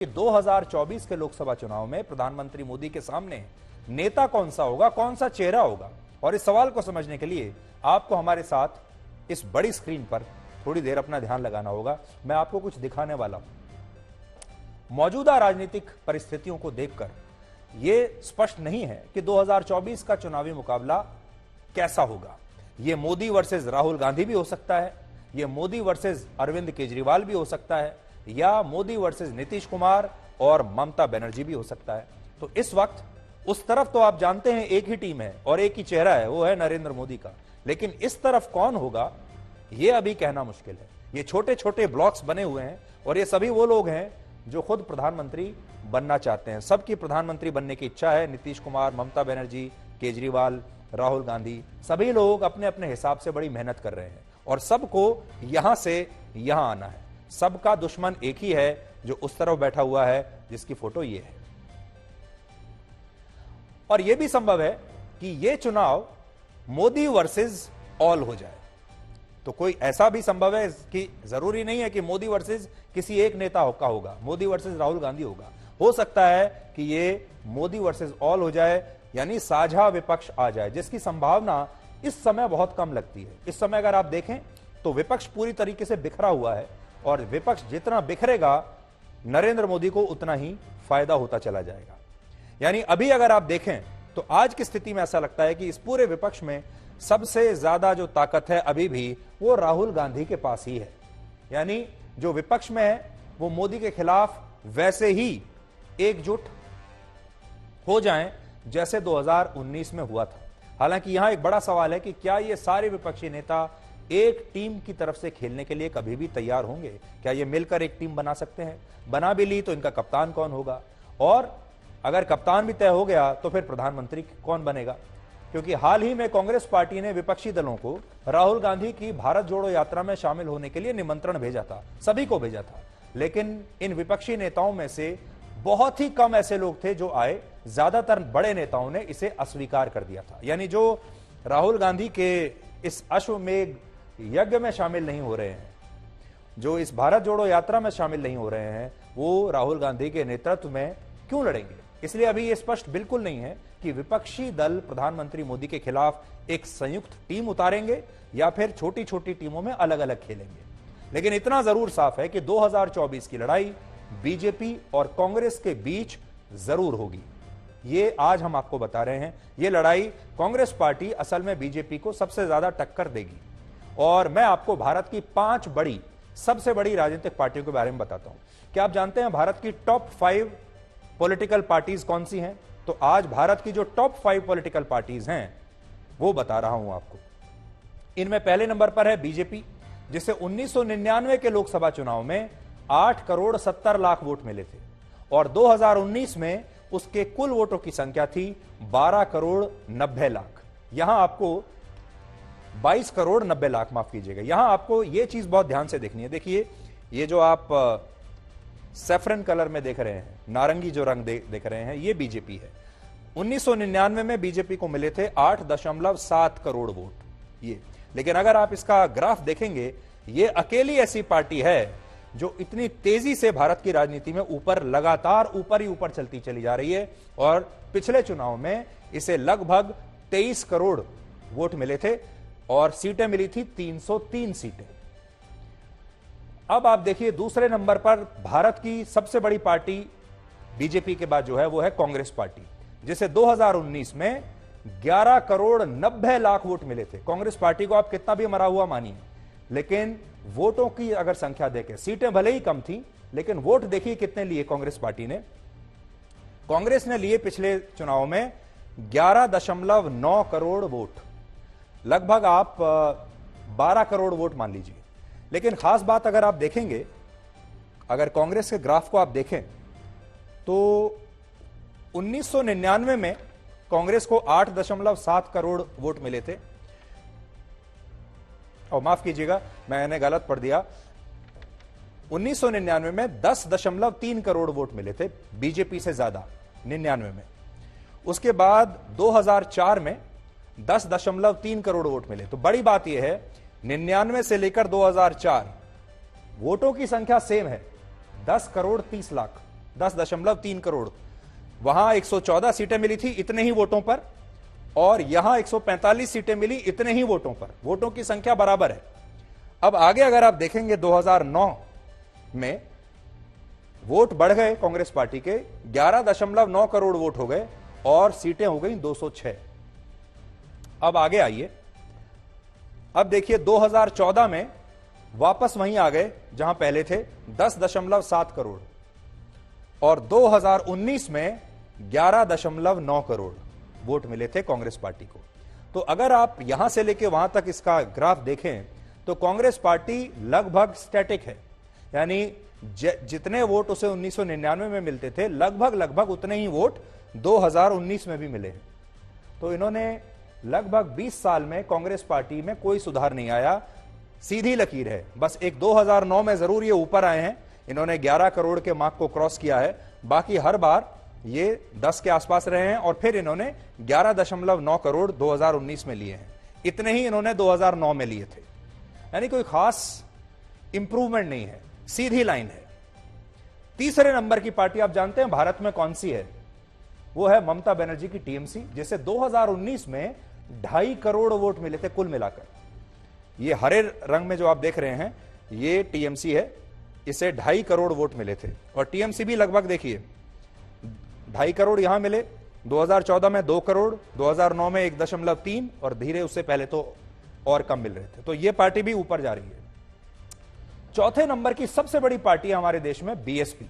कि 2024 के लोकसभा चुनाव में प्रधानमंत्री मोदी के सामने नेता कौन सा होगा, कौन सा चेहरा होगा। और इस सवाल को समझने के लिए आपको हमारे साथ इस बड़ी स्क्रीन पर थोड़ी देर अपना ध्यान लगाना होगा। मैं आपको कुछ दिखाने वाला हूं। मौजूदा राजनीतिक परिस्थितियों को देखकर यह स्पष्ट नहीं है कि 2024 का चुनावी मुकाबला कैसा होगा। यह मोदी वर्सेस राहुल गांधी भी हो सकता है, यह मोदी वर्सेस अरविंद केजरीवाल भी हो सकता है, या मोदी वर्सेस नीतीश कुमार और ममता बनर्जी भी हो सकता है। तो इस वक्त उस तरफ तो आप जानते हैं एक ही टीम है और एक ही चेहरा है, वो है नरेंद्र मोदी का। लेकिन इस तरफ कौन होगा यह अभी कहना मुश्किल है। ये छोटे छोटे ब्लॉक्स बने हुए हैं और ये सभी वो लोग हैं जो खुद प्रधानमंत्री बनना चाहते हैं। सबकी प्रधानमंत्री बनने की इच्छा है। नीतीश कुमार, ममता बनर्जी, केजरीवाल, राहुल गांधी, सभी लोग अपने अपने हिसाब से बड़ी मेहनत कर रहे हैं और सबको यहां से यहां आना है। सबका दुश्मन एक ही है जो उस तरफ बैठा हुआ है, जिसकी फोटो ये है। और यह भी संभव है कि यह चुनाव मोदी वर्सेस ऑल हो जाए। तो कोई ऐसा भी संभव है कि जरूरी नहीं है कि मोदी वर्सेस किसी एक नेता का होगा, मोदी वर्सेस राहुल गांधी होगा। हो सकता है कि यह मोदी वर्सेस ऑल हो जाए, यानी साझा विपक्ष आ जाए, जिसकी संभावना इस समय बहुत कम लगती है। इस समय अगर आप देखें तो विपक्ष पूरी तरीके से बिखरा हुआ है और विपक्ष जितना बिखरेगा नरेंद्र मोदी को उतना ही फायदा होता चला जाएगा। यानी अभी अगर आप देखें तो आज की स्थिति में ऐसा लगता है कि इस पूरे विपक्ष में सबसे ज्यादा जो ताकत है अभी भी वो राहुल गांधी के पास ही है। यानी जो विपक्ष में है वो मोदी के खिलाफ वैसे ही एकजुट हो जाएं जैसे 2019 में हुआ था। हालांकि यहां एक बड़ा सवाल है कि क्या ये सारे विपक्षी नेता एक टीम की तरफ से खेलने के लिए कभी भी तैयार होंगे? क्या ये मिलकर एक टीम बना सकते हैं? बना भी ली तो इनका कप्तान कौन होगा? और अगर कप्तान भी तय हो गया तो फिर प्रधानमंत्री कौन बनेगा? क्योंकि हाल ही में कांग्रेस पार्टी ने विपक्षी दलों को राहुल गांधी की भारत जोड़ो यात्रा में शामिल होने के लिए निमंत्रण भेजा था, सभी को भेजा था। लेकिन इन विपक्षी नेताओं में से बहुत ही कम ऐसे लोग थे जो आए। ज्यादातर बड़े नेताओं ने इसे अस्वीकार कर दिया था। यानी जो राहुल गांधी के इस अश्वमेध यज्ञ में शामिल नहीं हो रहे हैं, जो इस भारत जोड़ो यात्रा में शामिल नहीं हो रहे हैं, वो राहुल गांधी के नेतृत्व में क्यों लड़ेंगे? इसलिए अभी यह स्पष्ट बिल्कुल नहीं है कि विपक्षी दल प्रधानमंत्री मोदी के खिलाफ एक संयुक्त टीम उतारेंगे या फिर छोटी छोटी टीमों में अलग अलग खेलेंगे। लेकिन इतना जरूर साफ है कि 2024 की लड़ाई बीजेपी और कांग्रेस के बीच जरूर होगी। ये आज हम आपको बता रहे हैं। ये लड़ाई कांग्रेस पार्टी असल में बीजेपी को सबसे ज्यादा टक्कर देगी। और मैं आपको भारत की 5 बड़ी, सबसे बड़ी राजनीतिक पार्टियों के बारे में बताता हूं। क्या आप जानते हैं भारत की टॉप 5 पॉलिटिकल पार्टीज कौन सी हैं? तो आज भारत की जो टॉप 5 पॉलिटिकल पार्टीज हैं वो बता रहा हूं आपको। इनमें पहले नंबर पर है बीजेपी, जिसे 1999 के लोकसभा चुनाव में 8 करोड़ 70 लाख वोट मिले थे और 2019 में उसके कुल वोटों की संख्या थी 12 करोड़ 90 लाख। यहां आपको 22 करोड़ 90 लाख, माफ कीजिएगा। यहां आपको यह चीज बहुत ध्यान से देखनी है। देखिए ये जो आप सैफरन कलर में देख रहे हैं, नारंगी जो रंग देख रहे हैं, ये बीजेपी है। 1999 में बीजेपी को मिले थे 8.7 करोड़ वोट ये। लेकिन अगर आप इसका ग्राफ देखेंगे, ये अकेली ऐसी पार्टी है जो इतनी तेजी से भारत की राजनीति में ऊपर, लगातार ऊपर ही ऊपर चलती चली जा रही है। और पिछले चुनाव में इसे लगभग 23 करोड़ वोट मिले थे और सीटें मिली थी 303 सीटें। अब आप देखिए दूसरे नंबर पर भारत की सबसे बड़ी पार्टी बीजेपी के बाद जो है वो है कांग्रेस पार्टी, जिसे 2019 में 11 करोड़ 90 लाख वोट मिले थे। कांग्रेस पार्टी को आप कितना भी मरा हुआ मानिए, लेकिन वोटों की अगर संख्या देखें, सीटें भले ही कम थी लेकिन वोट देखिए कितने लिए कांग्रेस पार्टी ने। कांग्रेस ने लिए पिछले चुनाव में 11.9 करोड़ वोट, लगभग आप 12 करोड़ वोट मान लीजिए। लेकिन खास बात अगर आप देखेंगे, अगर कांग्रेस के ग्राफ को आप देखें तो 1999 में कांग्रेस को 8.7 करोड़ वोट मिले थे। और माफ कीजिएगा मैंने गलत पढ़ दिया, 1999 में 10.3 करोड़ वोट मिले थे, बीजेपी से ज्यादा 99 में। उसके बाद 2004 में 10.3 करोड़ वोट मिले। तो बड़ी बात यह है 99 से लेकर 2004 वोटों की संख्या सेम है, 10 करोड़ 30 लाख। 10.3 करोड़। वहां 114 सीटें मिली थी इतने ही वोटों पर, और यहां 145 सीटें मिली इतने ही वोटों पर। वोटों की संख्या बराबर है। अब आगे अगर आप देखेंगे 2009 में वोट बढ़ गए कांग्रेस पार्टी के, 11.9 करोड़ वोट हो गए और सीटें हो गई 206। अब आगे आइए, अब देखिए 2014 में वापस वहीं आ गए जहां पहले थे, 10.7 करोड़, और 2019 में 11.9 करोड़ वोट मिले थे कांग्रेस पार्टी को। तो अगर आप यहां से लेके वहां तक इसका ग्राफ देखें तो कांग्रेस पार्टी लगभग स्टैटिक है, यानी जितने वोट उसे 1999 में मिलते थे लगभग उतने ही वोट 2019 में भी मिले हैं। तो इन्होंने लगभग 20 साल में कांग्रेस पार्टी में कोई सुधार नहीं आया, सीधी लकीर है। बस एक 2009 में जरूर ये ऊपर आए हैं, इन्होंने 11 करोड़ के मार्क को क्रॉस किया है, बाकी हर बार ये 10 के आसपास रहे हैं, और फिर इन्होंने 11.9 करोड़ 2019 में लिए हैं। इतने ही इन्होंने 2009 में लिए थे, यानी कोई खास इंप्रूवमेंट नहीं है, सीधी लाइन है। तीसरे नंबर की पार्टी आप जानते हैं भारत में कौन सी है? वो है ममता बनर्जी की टीएमसी, जिसे 2019 में 2.5 करोड़ वोट मिले थे कुल मिलाकर। ये हरे रंग में जो आप देख रहे हैं ये टीएमसी है, इसे 2.5 करोड़ वोट मिले थे। और टीएमसी भी लगभग देखिए 2.5 करोड़ यहां मिले, 2014 में 2 करोड़, 2009 में 1.3, और धीरे उससे पहले तो और कम मिल रहे थे। तो ये पार्टी भी ऊपर जा रही है। चौथे नंबर की सबसे बड़ी पार्टी हमारे देश में बीएसपी,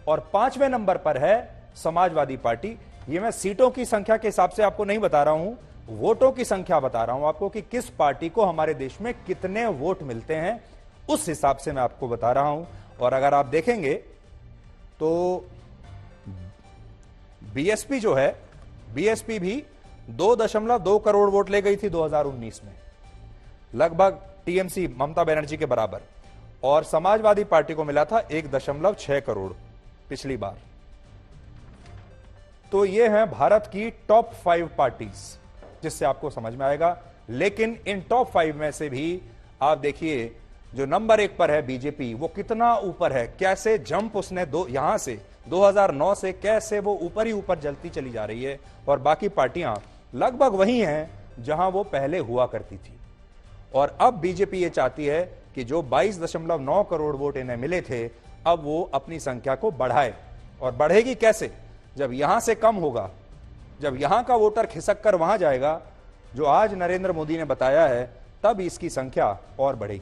और 5वें नंबर पर है समाजवादी पार्टी। ये मैं सीटों की संख्या के हिसाब से आपको नहीं बता रहा हूं, वोटों की संख्या बता रहा हूं आपको कि किस पार्टी को हमारे देश में कितने वोट मिलते हैं, उस हिसाब से मैं आपको बता रहा हूं। और अगर आप देखेंगे तो बीएसपी जो है, बीएसपी भी 2.2 करोड़ वोट ले गई थी 2019 में, लगभग टीएमसी ममता बनर्जी के बराबर, और समाजवादी पार्टी को मिला था 1.6 करोड़ पिछली बार। तो ये हैं भारत की टॉप 5 पार्टीज, जिससे आपको समझ में आएगा। लेकिन इन टॉप 5 में से भी आप देखिए जो नंबर 1 पर है बीजेपी, वो कितना ऊपर है, कैसे जंप उसने यहां से 2009 से कैसे वो ऊपर ही ऊपर जलती चली जा रही है, और बाकी पार्टियां लगभग वही हैं जहां वो पहले हुआ करती थी। और अब बीजेपी ये चाहती है कि जो 22.9 करोड़ वोट इन्हें मिले थे, अब वो अपनी संख्या को बढ़ाए। और बढ़ेगी कैसे? जब यहां से कम होगा, जब यहां का वोटर खिसक कर वहां जाएगा, जो आज नरेंद्र मोदी ने बताया है, तब इसकी संख्या और बढ़ेगी।